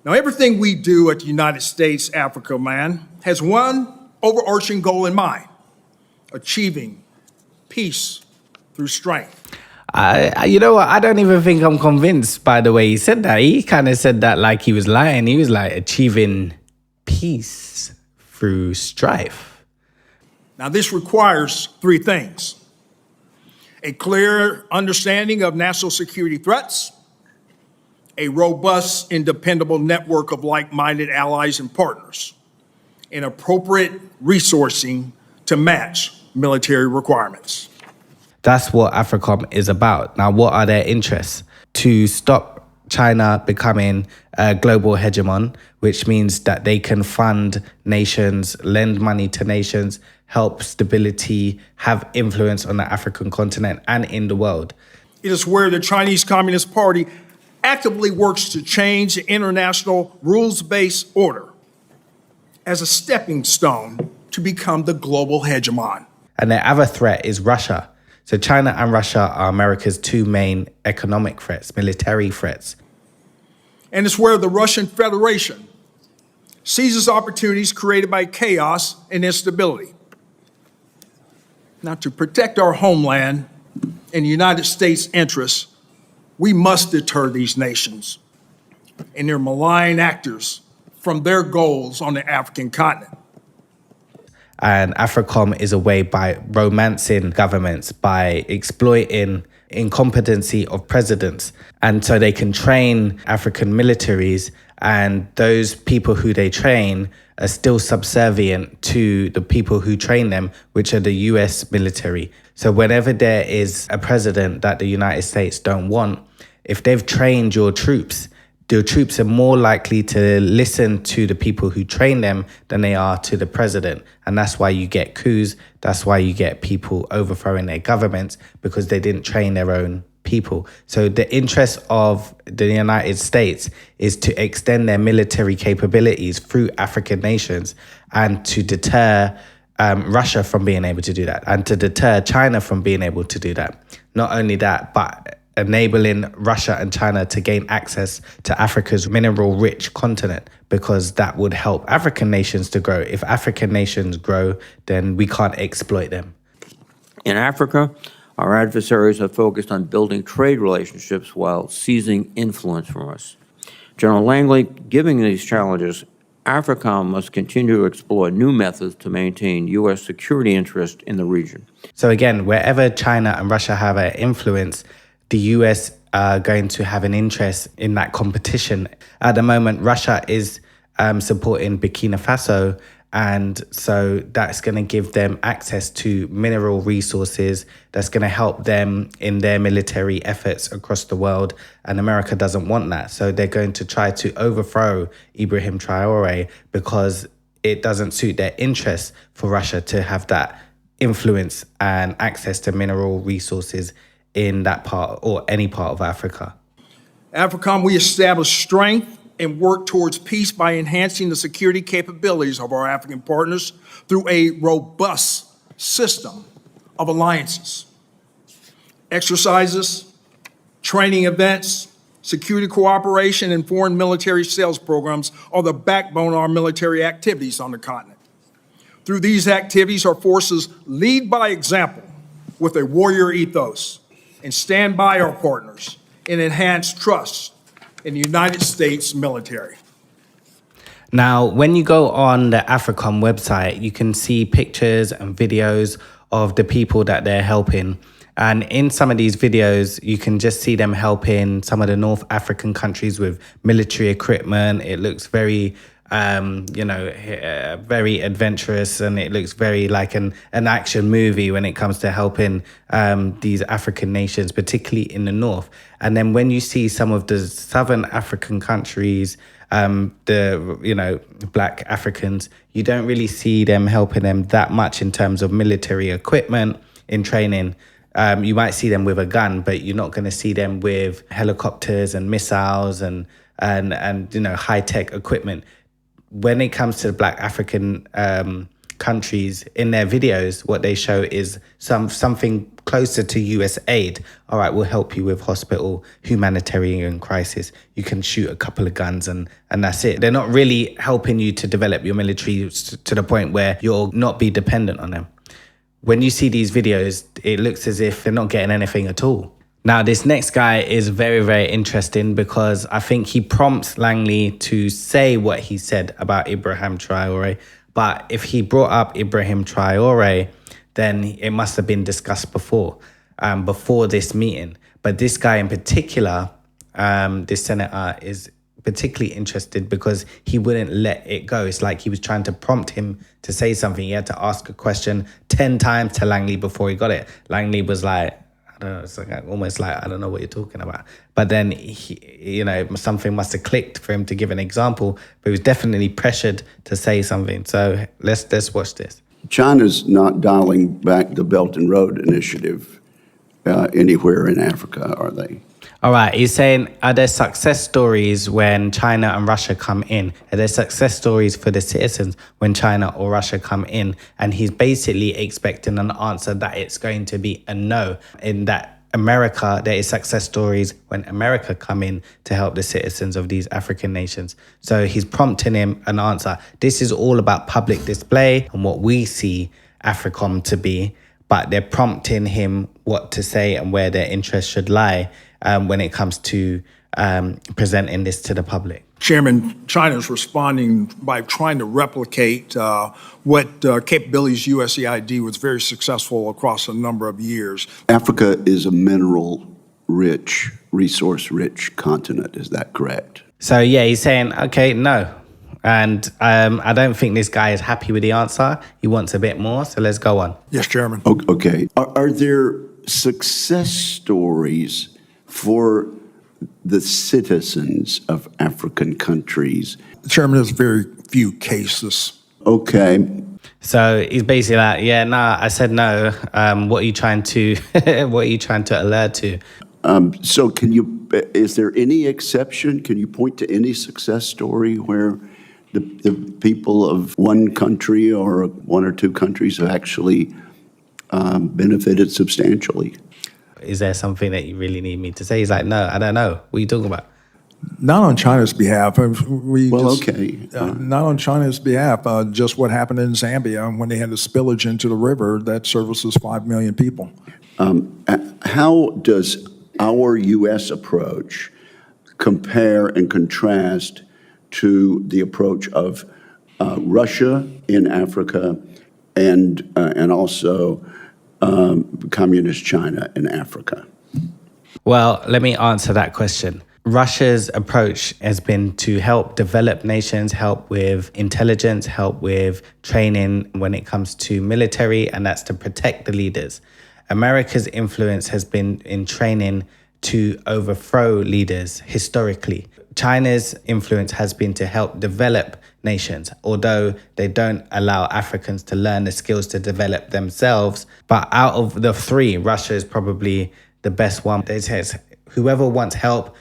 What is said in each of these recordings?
Now, everything we do at the United States Africa, has one overarching goal in mind: achieving peace through strength. You know what? I don't even think I'm convinced by the way he said that. He kind of said that like he was lying. He was like achieving peace through strife. Now, this requires three things: a clear understanding of national security threats, a robust and dependable network of like-minded allies and partners, and appropriate resourcing to match military requirements. That's what AFRICOM is about. Now, what are their interests? To stop China becoming a global hegemon, which means that they can fund nations, lend money to nations, help stability, have influence on the African continent and in the world. It is where the Chinese Communist Party actively works to change the international rules-based order as a stepping stone to become the global hegemon. And their other threat is Russia. So China and Russia are America's two main economic threats, military threats. And it's where the Russian Federation seizes opportunities created by chaos and instability. Now, to protect our homeland and the United States' interests, we must deter these nations and their malign actors from their goals on the African continent. And AFRICOM is a way by romancing governments, by exploiting incompetency of presidents. And so they can train African militaries, and those people who they train are still subservient to the people who train them, which are the US military. So whenever there is a president that the United States don't want, if they've trained your troops are more likely to listen to the people who train them than they are to the president. And that's why you get coups. That's why you get people overthrowing their governments, because they didn't train their own people. So the interest of the United States is to extend their military capabilities through African nations and to deter Russia from being able to do that, and to deter China from being able to do that. Not only that, but enabling Russia and China to gain access to Africa's mineral-rich continent, because that would help African nations to grow. If African nations grow, then we can't exploit them. In Africa, our adversaries are focused on building trade relationships while seizing influence from us. General Langley, given these challenges, AFRICOM must continue to explore new methods to maintain U.S. security interest in the region. So again, wherever China and Russia have an influence, the US are going to have an interest in that competition. At the moment, Russia is supporting Burkina Faso, and so that's going to give them access to mineral resources. That's going to help them in their military efforts across the world, and America doesn't want that. So they're going to try to overthrow Ibrahim TRAORÉ because it doesn't suit their interests for Russia to have that influence and access to mineral resources in that part or any part of Africa. AFRICOM, we establish strength and work towards peace by enhancing the security capabilities of our African partners through a robust system of alliances, exercises, training events, security cooperation, and foreign military sales programs are the backbone of our military activities on the continent. Through these activities, our forces lead by example with a warrior ethos and stand by our partners and enhance trust in the United States military. Now, when you go on the AFRICOM website, you can see pictures and videos of the people that they're helping. And in some of these videos, you can just see them helping some of the North African countries with military equipment. It looks very very adventurous, and it looks very like an action movie when it comes to helping these African nations, particularly in the north. And then when you see some of the southern African countries, Black Africans, you don't really see them helping them that much in terms of military equipment in training. You might see them with a gun, but you're not going to see them with helicopters and missiles and high-tech equipment. When it comes to the Black African countries in their videos, what they show is something closer to US aid. All right, we'll help you with hospital, humanitarian crisis. You can shoot a couple of guns and that's it. They're not really helping you to develop your military to the point where you'll not be dependent on them. When you see these videos, it looks as if they're not getting anything at all. Now, this next guy is very, very interesting because I think he prompts Langley to say what he said about Ibrahim Traoré. But if he brought up Ibrahim Traoré, then it must have been discussed before this meeting. But this guy in particular, this senator, is particularly interested because he wouldn't let it go. It's like he was trying to prompt him to say something. He had to ask a question 10 times to Langley before he got it. Langley was like, I don't know, it's like almost like, I don't know what you're talking about. But then, something must have clicked for him to give an example, but he was definitely pressured to say something. So let's watch this. China's not dialing back the Belt and Road Initiative anywhere in Africa, are they? All right, he's saying, are there success stories when China and Russia come in? Are there success stories for the citizens when China or Russia come in? And he's basically expecting an answer that it's going to be a no, in that America, there is success stories when America come in to help the citizens of these African nations. So he's prompting him an answer. This is all about public display and what we see AFRICOM to be, but they're prompting him what to say and where their interest should lie when it comes to presenting this to the public. Chairman, China is responding by trying to replicate what capabilities USAID was very successful across a number of years. Africa is a mineral-rich, resource-rich continent. Is that correct? So, yeah, he's saying, okay, no. And I don't think this guy is happy with the answer. He wants a bit more, so let's go on. Yes, Chairman. Okay. Are there success stories for the citizens of African countries? Chairman, there's very few cases. Okay. So he's basically like, yeah, no, I said no. What are you trying to alert to? So is there any exception? Can you point to any success story where the people of one country or one or two countries have actually benefited substantially? Is there something that you really need me to say? He's like, no, I don't know. What are you talking about? Not on China's behalf. Okay. Not on China's behalf. Just what happened in Zambia when they had the spillage into the river that services 5 million people. How does our U.S. approach compare and contrast to the approach of Russia in Africa and also communist China in Africa? Well, let me answer that question. Russia's approach has been to help develop nations, help with intelligence, help with training when it comes to military, and that's to protect the leaders. America's influence has been in training to overthrow leaders historically. China's influence has been to help develop nations, although they don't allow Africans to learn the skills to develop themselves. But out of the three, Russia is probably the best one. It says, whoever wants help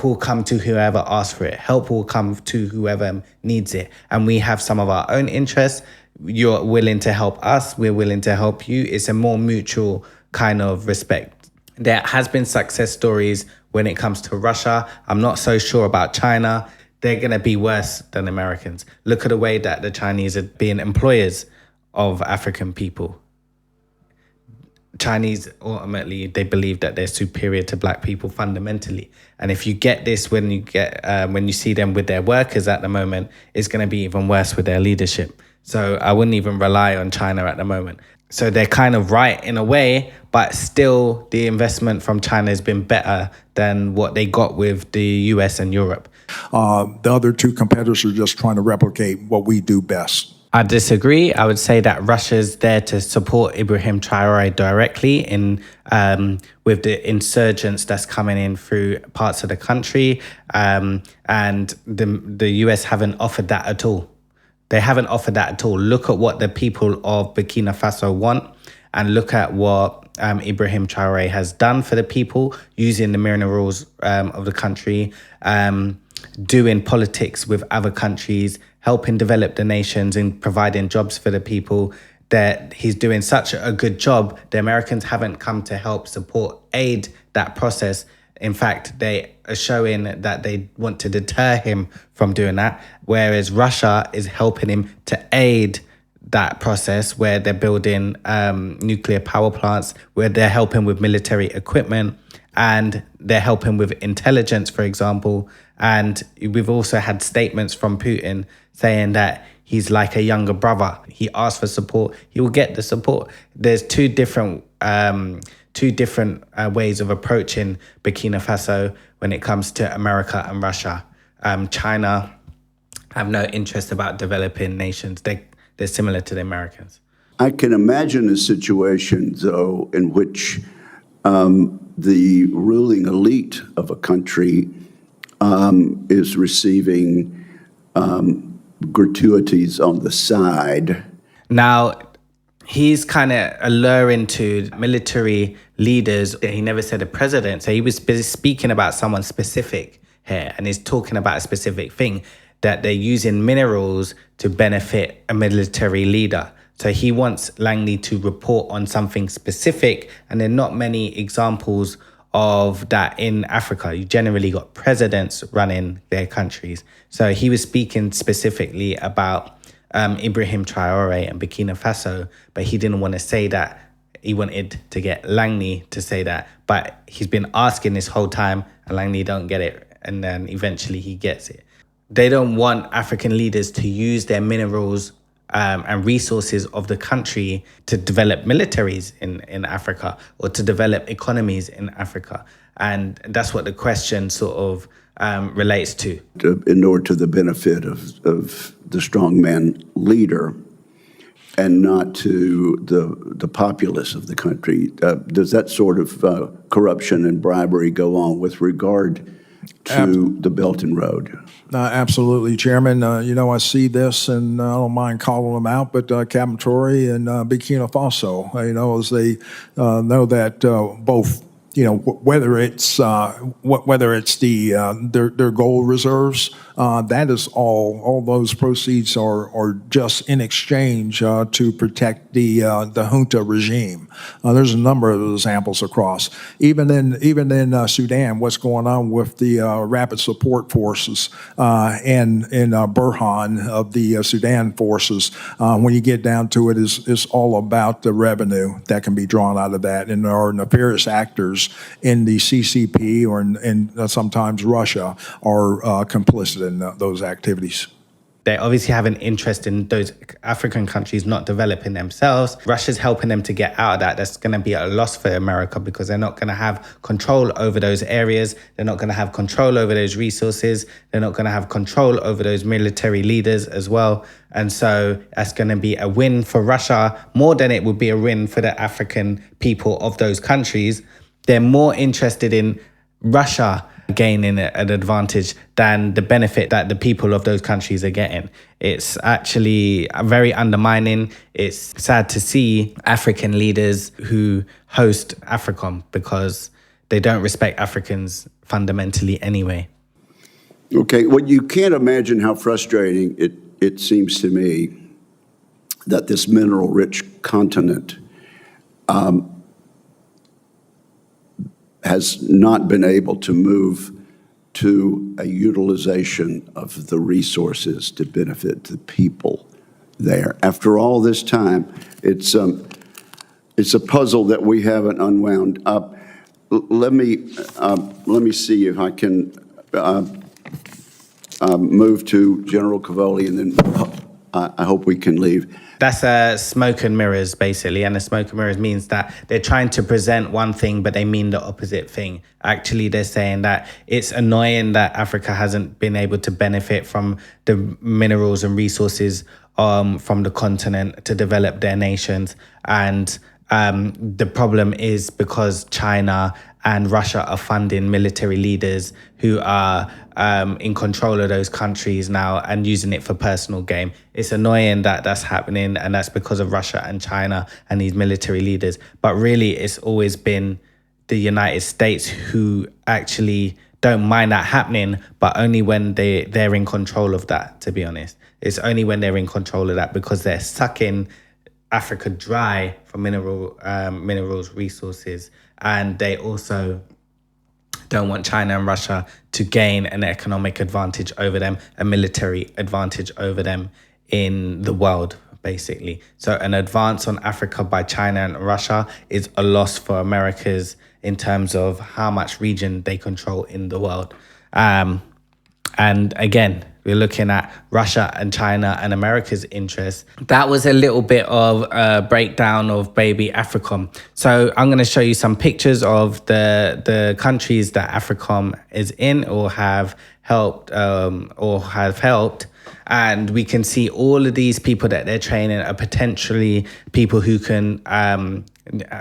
will come to whoever asks for it. Help will come to whoever needs it. And we have some of our own interests. You're willing to help us. We're willing to help you. It's a more mutual kind of respect. There has been success stories when it comes to Russia. I'm not so sure about China. They're going to be worse than Americans. Look at the way that the Chinese are being employers of African people. Chinese, ultimately, they believe that they're superior to black people fundamentally. And if you get this when you see them with their workers at the moment, it's going to be even worse with their leadership. So I wouldn't even rely on China at the moment. So they're kind of right in a way, but still the investment from China has been better than what they got with the US and Europe. The other two competitors are just trying to replicate what we do best. I disagree. I would say that Russia's there to support Ibrahim Traoré directly with the insurgents that's coming in through parts of the country. And the US haven't offered that at all. They haven't offered that at all. Look at what the people of Burkina Faso want and look at what Ibrahim Traoré has done for the people, using the minerals of the country, doing politics with other countries, helping develop the nations and providing jobs for the people, that he's doing such a good job, the Americans haven't come to help support, aid that process. In fact, they are showing that they want to deter him from doing that, whereas Russia is helping him to aid that process, where they're building nuclear power plants, where they're helping with military equipment, and they're helping with intelligence, for example. And we've also had statements from Putin saying that he's like a younger brother. He asks for support, he will get the support. There's two different ways of approaching Burkina Faso when it comes to America and Russia. China have no interest about developing nations. They're similar to the Americans. I can imagine a situation, though, in which the ruling elite of a country is receiving gratuities on the side. Now, he's kind of alluring to military leaders. He never said a president. So he was speaking about someone specific here, and he's talking about a specific thing, that they're using minerals to benefit a military leader. So he wants Langley to report on something specific, and there are not many examples of that in Africa. You generally got presidents running their countries. So he was speaking specifically about Ibrahim Traoré and Burkina Faso, but he didn't want to say that. He wanted to get Langley to say that, but he's been asking this whole time, and Langley don't get it, and then eventually he gets it. They don't want African leaders to use their minerals and resources of the country to develop militaries in Africa, or to develop economies in Africa. And that's what the question sort of relates to. In order to the benefit of the strongman leader, and not to the populace of the country. Does that sort of corruption and bribery go on with regard to the Belt and Road? Absolutely, Chairman. I see this, and I don't mind calling them out, but Captain Traoré and Burkina Faso, as they know that both, whether it's their gold reserves, that is all those proceeds are just in exchange to protect the junta regime. There's a number of examples across. Even in Sudan, what's going on with the rapid support forces and Burhan of the Sudan forces, when you get down to it, is all about the revenue that can be drawn out of that, and there are nefarious actors in the CCP or in sometimes Russia are complicit in those activities. They obviously have an interest in those African countries not developing themselves. Russia's helping them to get out of that. That's going to be a loss for America, because they're not going to have control over those areas. They're not going to have control over those resources. They're not going to have control over those military leaders as well. And so that's going to be a win for Russia more than it would be a win for the African people of those countries. They're more interested in Russia gaining an advantage than the benefit that the people of those countries are getting. It's actually very undermining. It's sad to see African leaders who host AFRICOM, because they don't respect Africans fundamentally anyway. Okay, well, you can't imagine how frustrating it seems to me that this mineral-rich continent has not been able to move to a utilization of the resources to benefit the people there. After all this time, it's a puzzle that we haven't unwound. Let me see if I can move to General Cavoli, and then I hope we can leave. That's smoke and mirrors, basically. And the smoke and mirrors means that they're trying to present one thing, but they mean the opposite thing. Actually, they're saying that it's annoying that Africa hasn't been able to benefit from the minerals and resources from the continent to develop their nations. And the problem is because China and Russia are funding military leaders who are in control of those countries now and using it for personal gain. It's annoying that that's happening, and that's because of Russia and China and these military leaders. But really, it's always been the United States who actually don't mind that happening, but only when they're in control of that, to be honest. It's only when they're in control of that, because they're sucking Africa dry for minerals, resources, and they also don't want China and Russia to gain an economic advantage over them, a military advantage over them in the world, basically. So an advance on Africa by China and Russia is a loss for Americas in terms of how much region they control in the world. And again, we're looking at Russia and China and America's interests. That was a little bit of a breakdown of baby AFRICOM. So I'm going to show you some pictures of the countries that AFRICOM is in or have helped. And we can see all of these people that they're training are potentially people who can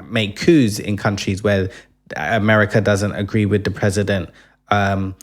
make coups in countries where America doesn't agree with the president,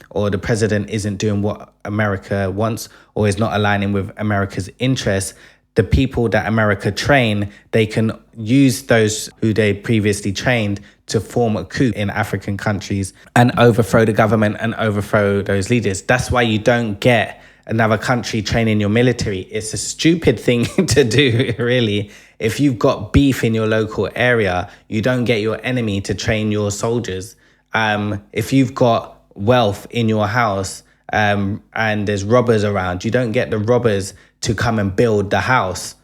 or the president isn't doing what America wants or is not aligning with America's interests. The people that America train, they can use those who they previously trained to form a coup in African countries and overthrow the government and overthrow those leaders. That's why you don't get another country training your military. It's a stupid thing to do, really. If you've got beef in your local area, you don't get your enemy to train your soldiers. If you've got wealth in your house and there's robbers around, you don't get the robbers to come and build the house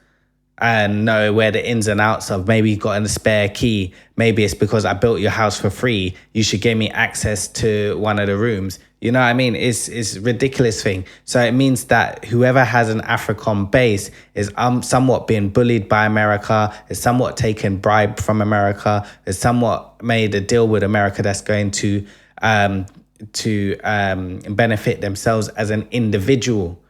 and know where the ins and outs of. Maybe you've got a spare key. Maybe it's because I built your house for free. You should give me access to one of the rooms. You know what I mean? It's a ridiculous thing. So it means that whoever has an AFRICOM base is somewhat being bullied by America, is somewhat taken bribe from America, is somewhat made a deal with America that's going to benefit themselves as an individual,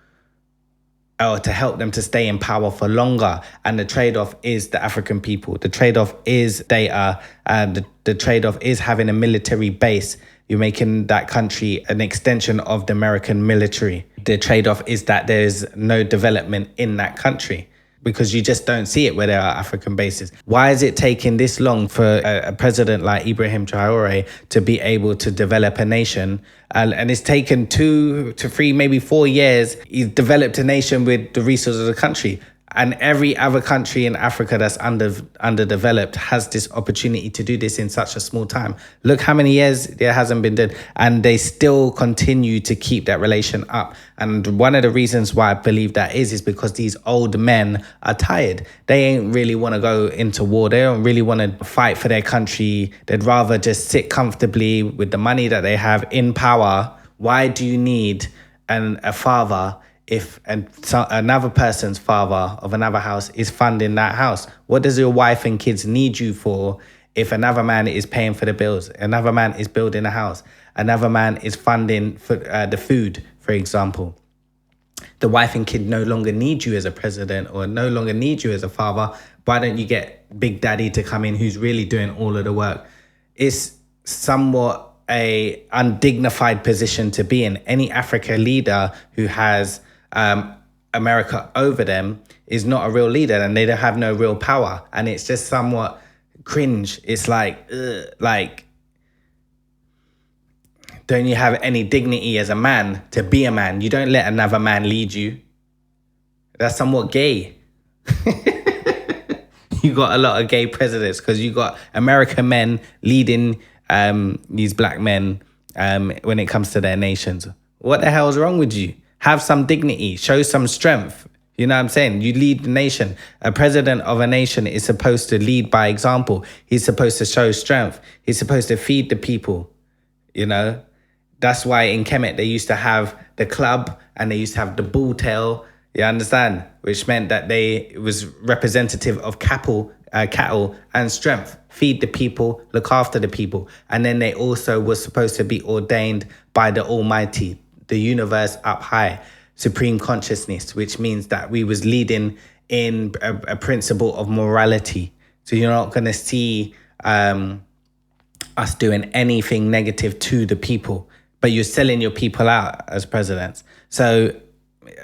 or to help them to stay in power for longer. And the trade-off is the African people. The trade-off is data. The trade-off is having a military base. You're making that country an extension of the American military. The trade-off is that there's no development in that country, because you just don't see it where there are African bases. Why is it taking this long for a president like Ibrahim TRAORÉ to be able to develop a nation? And it's taken 2 to 3, maybe 4 years. He's developed a nation with the resources of the country. And every other country in Africa that's underdeveloped has this opportunity to do this in such a small time. Look how many years there hasn't been done, and they still continue to keep that relation up. And one of the reasons why I believe that is because these old men are tired. They ain't really want to go into war. They don't really want to fight for their country. They'd rather just sit comfortably with the money that they have in power. Why do you need a father if another person's father of another house is funding that house? What does your wife and kids need you for if another man is paying for the bills, another man is building a house, another man is funding for the food, for example? The wife and kid no longer need you as a president or no longer need you as a father. Why don't you get Big Daddy to come in who's really doing all of the work? It's somewhat a undignified position to be in. Any Africa leader who has America over them is not a real leader, and they don't have no real power. And it's just somewhat cringe. It's like, don't you have any dignity as a man to be a man? You don't let another man lead you. That's somewhat gay. You got a lot of gay presidents because you got American men leading these black men when it comes to their nations. What the hell is wrong with you? Have some dignity, show some strength. You know what I'm saying? You lead the nation. A president of a nation is supposed to lead by example. He's supposed to show strength. He's supposed to feed the people. You know, that's why in Kemet they used to have the club and they used to have the bull tail. You understand? Which meant that it was representative of cattle and strength. Feed the people, look after the people. And then they also were supposed to be ordained by the Almighty, the universe up high, supreme consciousness, which means that we was leading in a principle of morality. So you're not going to see us doing anything negative to the people, but you're selling your people out as presidents. So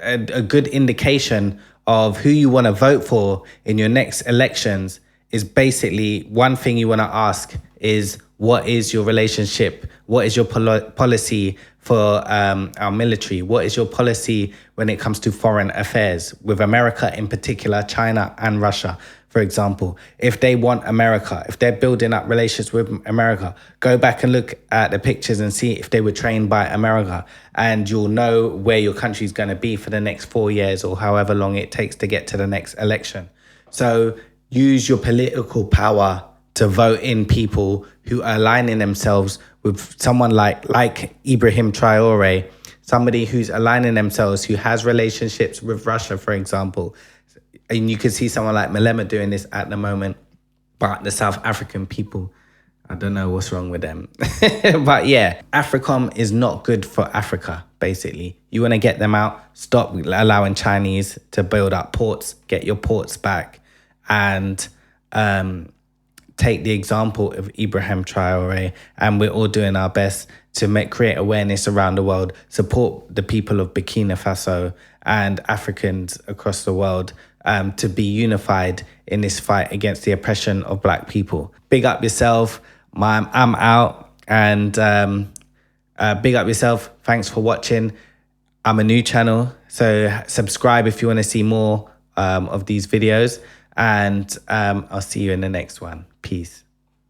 a good indication of who you want to vote for in your next elections is basically one thing you want to ask is, what is your relationship? What is your policy for our military? What is your policy when it comes to foreign affairs with America in particular, China and Russia, for example? If they want America, if they're building up relations with America, go back and look at the pictures and see if they were trained by America, and you'll know where your country's going to be for the next 4 years or however long it takes to get to the next election. So use your political power to vote in people who are aligning themselves with someone like Ibrahim Traoré, somebody who's aligning themselves, who has relationships with Russia, for example. And you can see someone like Malema doing this at the moment. But the South African people, I don't know what's wrong with them. But yeah, AFRICOM is not good for Africa, basically. You want to get them out, stop allowing Chinese to build up ports, get your ports back, and take the example of Ibrahim Traoré, and we're all doing our best to create awareness around the world, support the people of Burkina Faso and Africans across the world to be unified in this fight against the oppression of Black people. Big up yourself. I'm out, and big up yourself. Thanks for watching. I'm a new channel, so subscribe if you want to see more of these videos, and I'll see you in the next one. Peace.